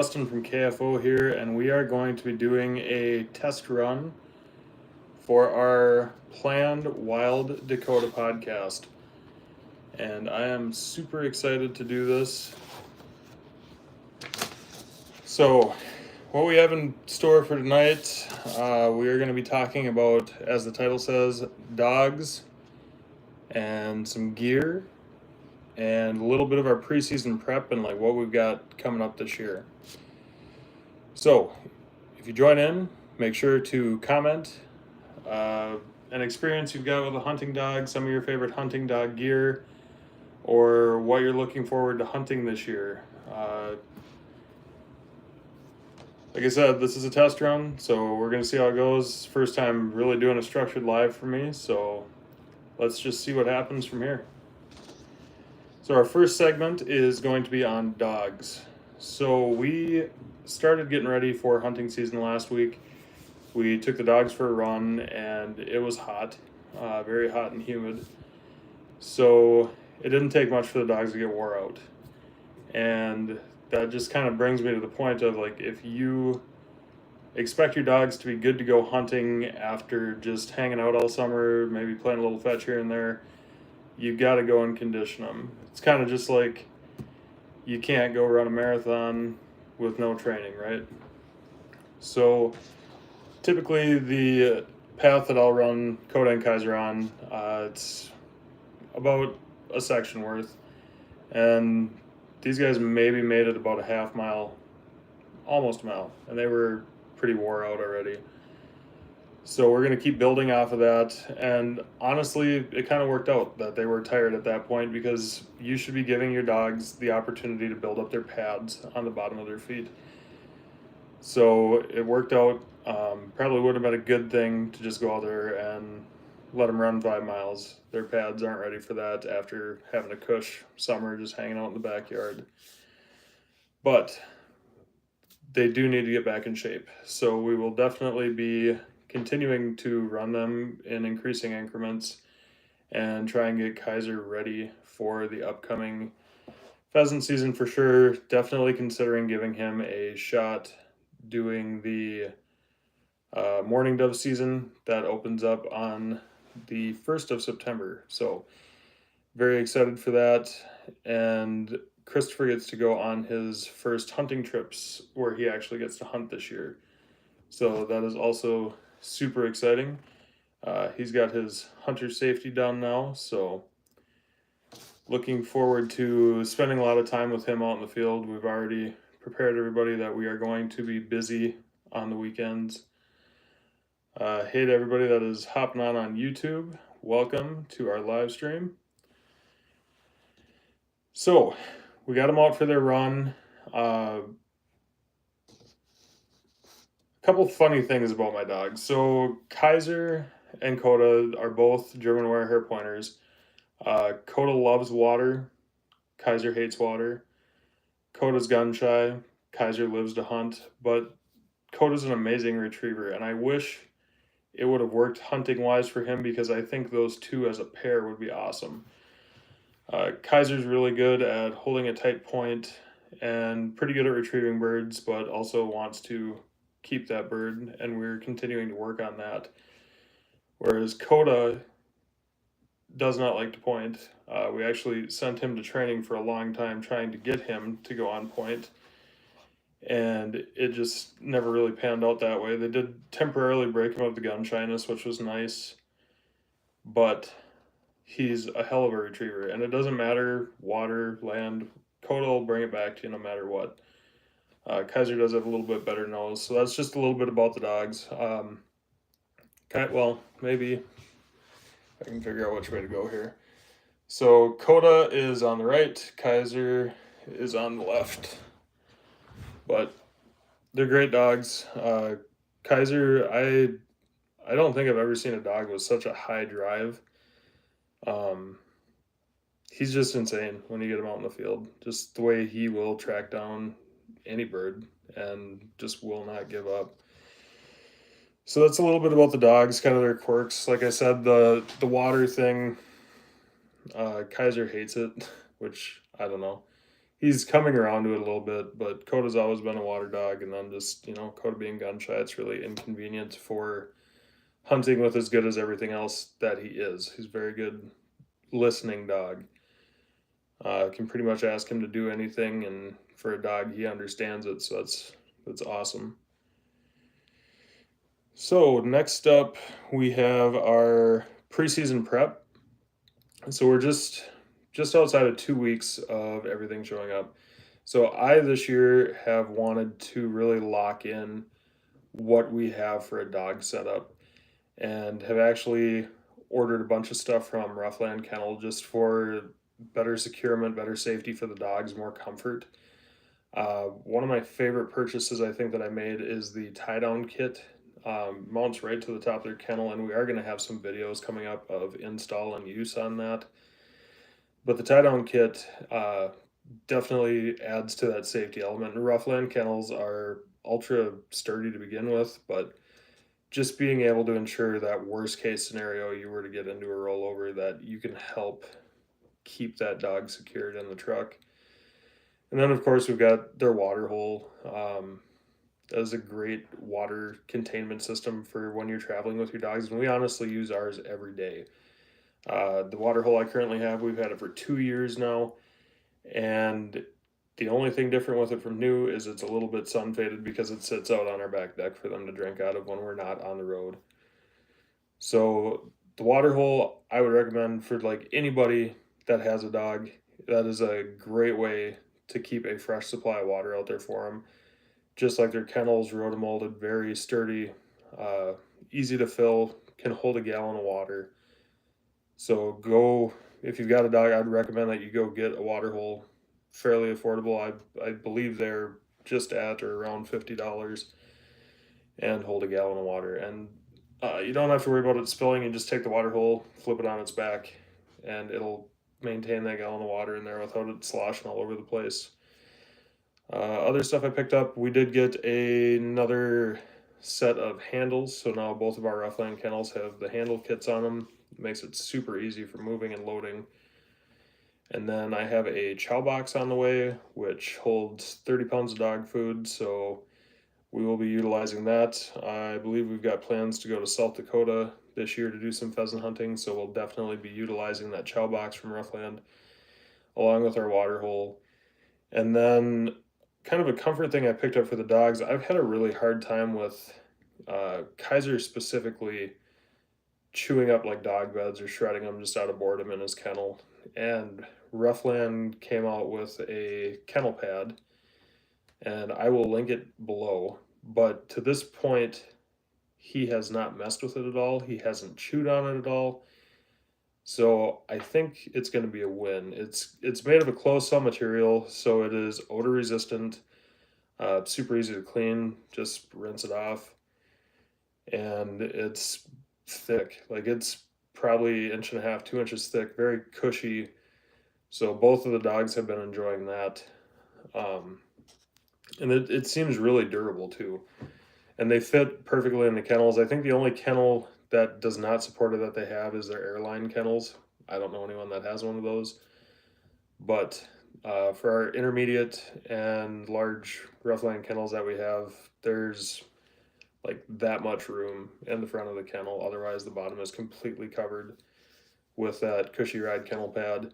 Justin from KFO here, and we are going to be doing a test run for our planned Wild Dakota podcast. And I am super excited to do this. So, what we have in store for tonight, we are going to be talking about, as the title says, dogs and some gear and a little bit of our preseason prep and like what we've got coming up this year. So, if you join in, make sure to comment an experience you've got with a hunting dog, some of your favorite hunting dog gear, or what you're looking forward to hunting this year. Like I said, this is a test run, so we're going to see how it goes. First time really doing a structured live for me, so let's just see what happens from here. So our first segment is going to be on dogs. So we started getting ready for hunting season last week. We took the dogs for a run, and it was hot, very hot and humid. So it didn't take much for the dogs to get wore out. And that just kind of brings me to the point of, like, if you expect your dogs to be good to go hunting after just hanging out all summer, maybe playing a little fetch here and there, you got to go and condition them. It's kind of just like you can't go run a marathon with no training, right? So typically the path that I'll run Coda and Kaiser on, it's about a section worth. And these guys maybe made it about a half mile, almost a mile, and they were pretty wore out already. So we're going to keep building off of that, and honestly, it kind of worked out that they were tired at that point, because you should be giving your dogs the opportunity to build up their pads on the bottom of their feet. So it worked out. Probably would have been a good thing to just go out there and let them run 5 miles. Their pads aren't ready for that after having a cush summer just hanging out in the backyard. But they do need to get back in shape. So we will definitely be continuing to run them in increasing increments and try and get Kaiser ready for the upcoming pheasant season for sure. Definitely considering giving him a shot doing the morning dove season that opens up on the 1st of September. So very excited for that. And Christopher gets to go on his first hunting trips where he actually gets to hunt this year. So that is also super exciting. He's got his hunter safety done now, so looking forward to spending a lot of time with him out in the field. We've already prepared everybody that we are going to be busy on the weekends. Hey to everybody that is hopping on YouTube. Welcome to our live stream. So we got them out for their run. A couple funny things about my dogs. So Kaiser and Coda are both German wire hair pointers. Coda loves water. Kaiser hates water. Coda's gun shy. Kaiser lives to hunt. But Coda's an amazing retriever, and I wish it would have worked hunting-wise for him, because I think those two as a pair would be awesome. Kaiser's really good at holding a tight point and pretty good at retrieving birds, but also wants to keep that bird, and we're continuing to work on that. Whereas Coda does not like to point. We actually sent him to training for a long time trying to get him to go on point, and it just never really panned out that way. They did temporarily break him of the gun shyness, which was nice, but he's a hell of a retriever, and it doesn't matter water, land, Coda will bring it back to you no matter what. Kaiser does have a little bit better nose, so that's just a little bit about the dogs. Well, maybe I can figure out which way to go here. So Coda is on the right, Kaiser is on the left. But they're great dogs. Kaiser, I don't think I've ever seen a dog with such a high drive. He's just insane when you get him out in the field. Just the way he will track down any bird and just will not give up. So that's a little bit about the dogs, kind of their quirks. Like I said, the water thing, Kaiser hates it, which I don't know. he's coming around to it a little bit, but Coda's always been a water dog, and then just, Coda being gun shy, it's really inconvenient for hunting with as good as everything else that he is. He's a very good listening dog. Can pretty much ask him to do anything, and for a dog, he understands it, so that's awesome. So next up, we have our preseason prep. So we're just outside of 2 weeks of everything showing up. So I this year have wanted to really lock in what we have for a dog setup, and have actually ordered a bunch of stuff from Roughland Kennel just for better securement, better safety for the dogs, more comfort. One of my favorite purchases I think that I made is the tie-down kit. Mounts right to the top of their kennel, and we are going to have some videos coming up of install and use on that. But the tie-down kit definitely adds to that safety element. And Roughland kennels are ultra sturdy to begin with, but just being able to ensure that worst case scenario you were to get into a rollover, that you can help keep that dog secured in the truck. And then of course we've got their water hole. That is a great water containment system for when you're traveling with your dogs, and we honestly use ours every day. The water hole I currently have, we've had it for 2 years now, and the only thing different with it from new is it's a little bit sun faded because it sits out on our back deck for them to drink out of when we're not on the road. So the water hole I would recommend for like anybody that has a dog. That is a great way to keep a fresh supply of water out there for them. Just like their kennels, rotomolded, very sturdy, easy to fill, can hold a gallon of water. So go, if you've got a dog, I'd recommend that you go get a water hole. Fairly affordable. I believe they're just at or around $50 and hold a gallon of water. And you don't have to worry about it spilling. You just take the water hole, flip it on its back, and it'll maintain that gallon of water in there without it sloshing all over the place. Other stuff I picked up, we did get another set of handles. So now both of our Roughland kennels have the handle kits on them. It makes it super easy for moving and loading. And then I have a chow box on the way, which holds 30 pounds of dog food. So we will be utilizing that. I believe we've got plans to go to South Dakota this year to do some pheasant hunting. So we'll definitely be utilizing that chow box from Roughland along with our water hole. And then kind of a comfort thing I picked up for the dogs. I've had a really hard time with Kaiser specifically chewing up like dog beds or shredding them just out of boredom in his kennel. And Roughland came out with a kennel pad, and I will link it below. But to this point, he has not messed with it at all. He hasn't chewed on it at all. So I think it's going to be a win. It's made of a closed cell material, so it is odor resistant, super easy to clean. Just rinse it off, and it's thick. Like it's probably 1.5 to 2 inches thick, very cushy. So both of the dogs have been enjoying that, and it seems really durable too. And they fit perfectly in the kennels. I think the only kennel that does not support it that they have is their airline kennels. I don't know anyone that has one of those. But for our intermediate and large Roughland kennels that we have, there's like that much room in the front of the kennel. Otherwise, the bottom is completely covered with that cushy ride kennel pad.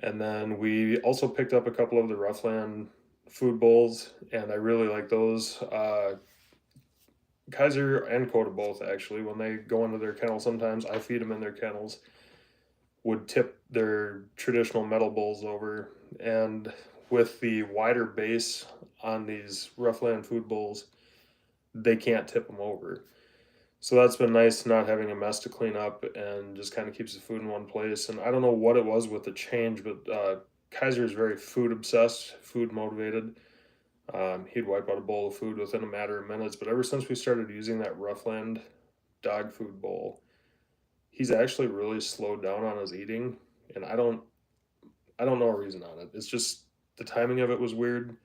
And then we also picked up a couple of the Roughland food bowls, and I really like those. Kaiser and Coda both, actually, when they go into their kennel, sometimes I feed them in their kennels, would tip their traditional metal bowls over. And with the wider base on these Roughland food bowls, they can't tip them over. So that's been nice, not having a mess to clean up, and just kind of keeps the food in one place. And I don't know what it was with the change, but Kaiser is very food obsessed, food motivated. He'd wipe out a bowl of food within a matter of minutes, but ever since we started using that Roughland dog food bowl, he's actually really slowed down on his eating, and I don't know a reason on it. It's just the timing of it was weird,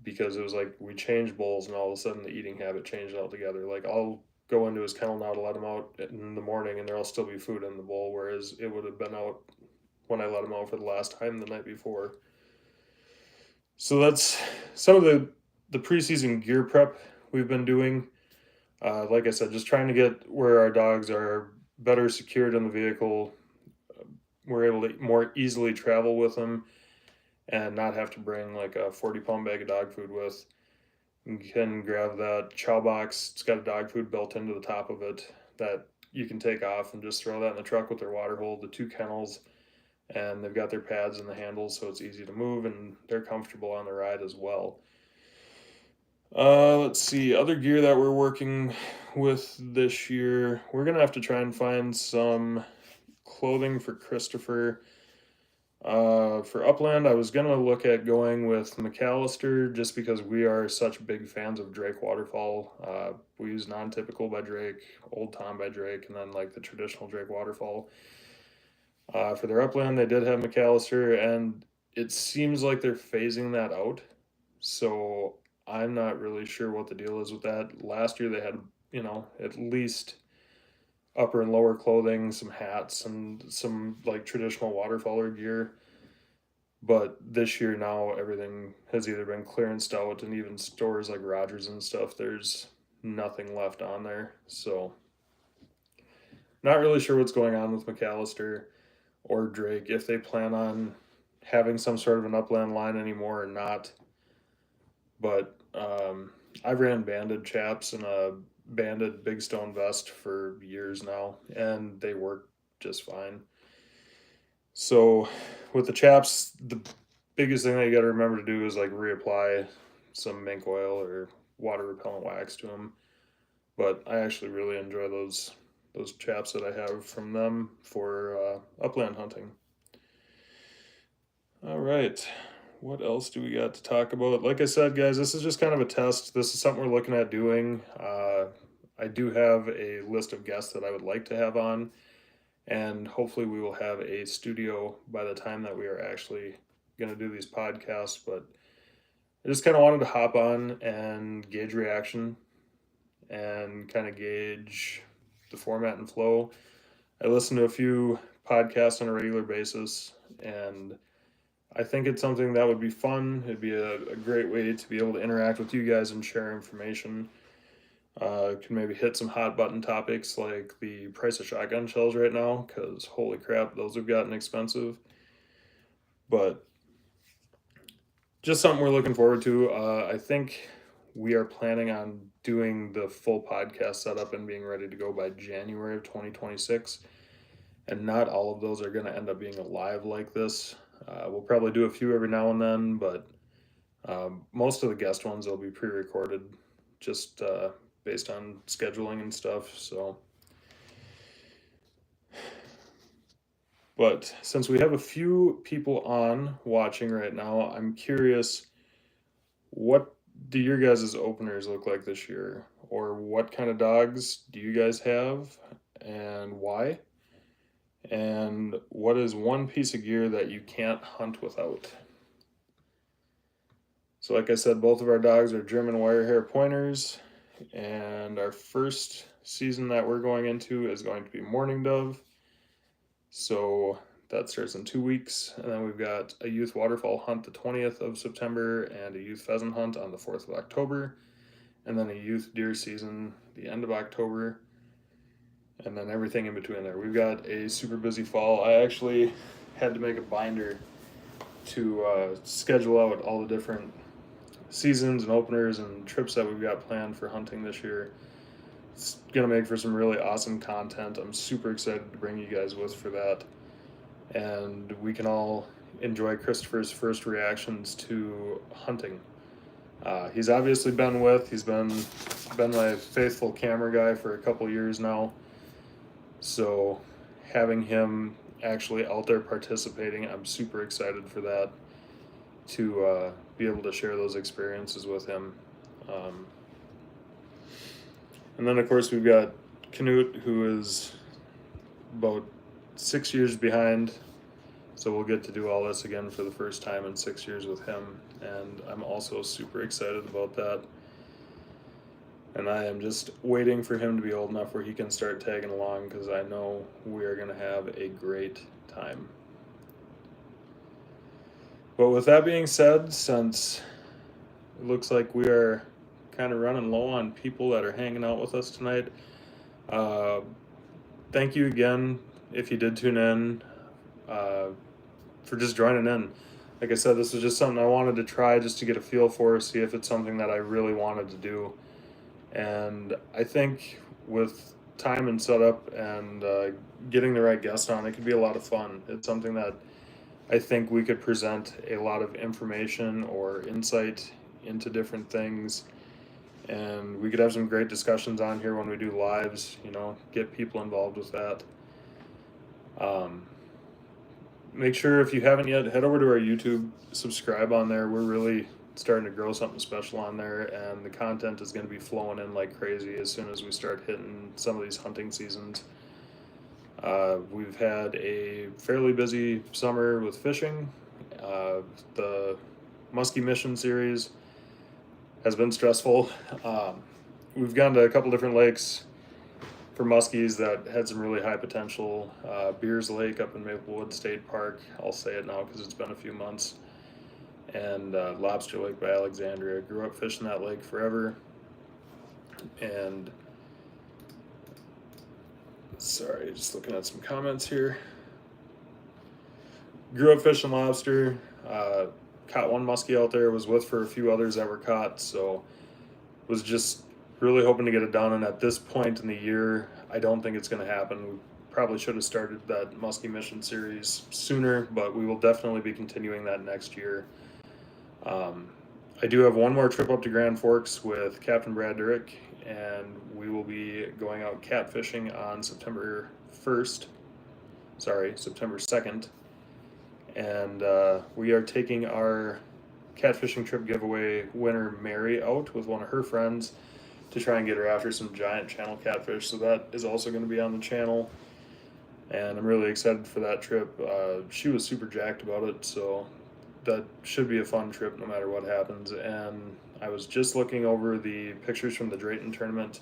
because it was like we changed bowls and all of a sudden the eating habit changed altogether. Like I'll go into his kennel now to let him out in the morning and there'll still be food in the bowl, whereas it would have been out when I let him out for the last time the night before. So that's some of the preseason gear prep we've been doing. Like I said, just trying to get where our dogs are better secured in the vehicle. We're able to more easily travel with them and not have to bring like a 40-pound bag of dog food with. You can grab that chow box. It's got a dog food built into the top of it that you can take off and just throw that in the truck with their water hole, the 2 kennels, and they've got their pads in the handles so it's easy to move and they're comfortable on the ride as well. Let's see, other gear that we're working with this year. We're gonna have to try and find some clothing for Christopher. For Upland, I was gonna look at going with McAllister just because we are such big fans of Drake Waterfall. We use Non-Typical by Drake, Old Tom by Drake, and then like the traditional Drake Waterfall. For their Upland, they did have McAllister, and it seems like they're phasing that out. So I'm not really sure what the deal is with that. Last year they had, at least upper and lower clothing, some hats, and some like traditional waterfaller gear. But this year now everything has either been clearanced out, and even stores like Rogers and stuff, there's nothing left on there. So not really sure what's going on with McAllister or Drake, if they plan on having some sort of an Upland line anymore or not. But I ran banded chaps and a banded big stone vest for years now, and they work just fine. So with the chaps, the biggest thing that you got to remember to do is like reapply some mink oil or water repellent wax to them. But I actually really enjoy those chaps that I have from them for upland hunting. All right. What else do we got to talk about? Like I said, guys, this is just kind of a test. This is something we're looking at doing. I do have a list of guests that I would like to have on, and hopefully we will have a studio by the time that we are actually going to do these podcasts. But I just kind of wanted to hop on and gauge reaction and kind of gauge the format and flow. I listen to a few podcasts on a regular basis, and I think it's something that would be fun. It'd be a great way to be able to interact with you guys and share information. Can maybe hit some hot button topics like the price of shotgun shells right now, because holy crap, those have gotten expensive. But just something we're looking forward to. I think we are planning on doing the full podcast setup and being ready to go by January of 2026. And not all of those are going to end up being live like this. We'll probably do a few every now and then, but most of the guest ones will be pre-recorded, just based on scheduling and stuff. So, but since we have a few people on watching right now, I'm curious, what do your guys' openers look like this year? Or what kind of dogs do you guys have and why? And what is one piece of gear that you can't hunt without? So like I said, both of our dogs are German Wirehair pointers, and our first season that we're going into is going to be Morning Dove. So that starts in 2 weeks, and then we've got a youth waterfall hunt the 20th of September and a youth pheasant hunt on the 4th of October, and then a youth deer season the end of October, and then everything in between there. We've got a super busy fall. I actually had to make a binder to schedule out all the different seasons and openers and trips that we've got planned for hunting this year. It's going to make for some really awesome content. I'm super excited to bring you guys with for that. And we can all enjoy Christopher's first reactions to hunting. He's obviously he's been my faithful camera guy for a couple years now. So having him actually out there participating, I'm super excited for that, to be able to share those experiences with him. And then of course we've got Canute, who is about 6 years behind, so we'll get to do all this again for the first time in 6 years with him, and I'm also super excited about that. And I am just waiting for him to be old enough where he can start tagging along, because I know we are going to have a great time. But with that being said, since it looks like we are kind of running low on people that are hanging out with us tonight, thank you again if you did tune in, for just joining in. Like I said, this was just something I wanted to try just to get a feel for, see if it's something that I really wanted to do. And I think with time and setup and getting the right guest on, it could be a lot of fun. It's something that I think we could present a lot of information or insight into different things. And we could have some great discussions on here when we do lives, get people involved with that. Make sure if you haven't yet, head over to our YouTube, subscribe on there. We're really starting to grow something special on there, and the content is going to be flowing in like crazy as soon as we start hitting some of these hunting seasons. We've had a fairly busy summer with fishing. The Muskie Mission series has been stressful. We've gone to a couple different lakes for muskies that had some really high potential. Beers Lake up in Maplewood State Park, I'll say it now because it's been a few months, and Lobster Lake by Alexandria. Grew up fishing that lake forever, and sorry, just looking at some comments here. Grew up fishing lobster, caught one muskie out there, was with for a few others that were caught, so was just really hoping to get it done. And at this point in the year, I don't think it's going to happen. We probably should have started that Muskie Mission series sooner, but we will definitely be continuing that next year. I do have one more trip up to Grand Forks with Captain Brad Durick, and we will be going out catfishing on September 2nd. And we are taking our catfishing trip giveaway winner, Mary, out with one of her friends to try and get her after some giant channel catfish. So that is also going to be on the channel, and I'm really excited for that trip. She was super jacked about it, so that should be a fun trip no matter what happens. And I was just looking over the pictures from the Drayton tournament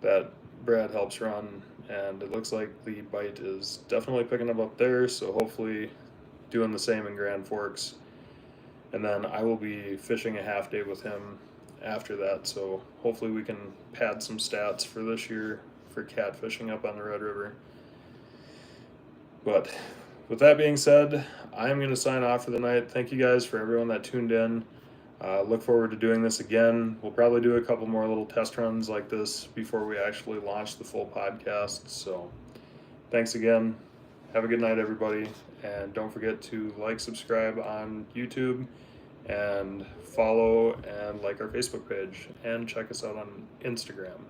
that Brad helps run, and it looks like the bite is definitely picking up there, so hopefully doing the same in Grand Forks. And then I will be fishing a half day with him after that, so hopefully we can pad some stats for this year for catfishing up on the Red River. But with that being said, I'm going to sign off for the night. Thank you guys for everyone that tuned in. Look forward to doing this again. We'll probably do a couple more little test runs like this before we actually launch the full podcast. So thanks again. Have a good night, everybody. And don't forget to like, subscribe on YouTube, and follow and like our Facebook page, and check us out on Instagram.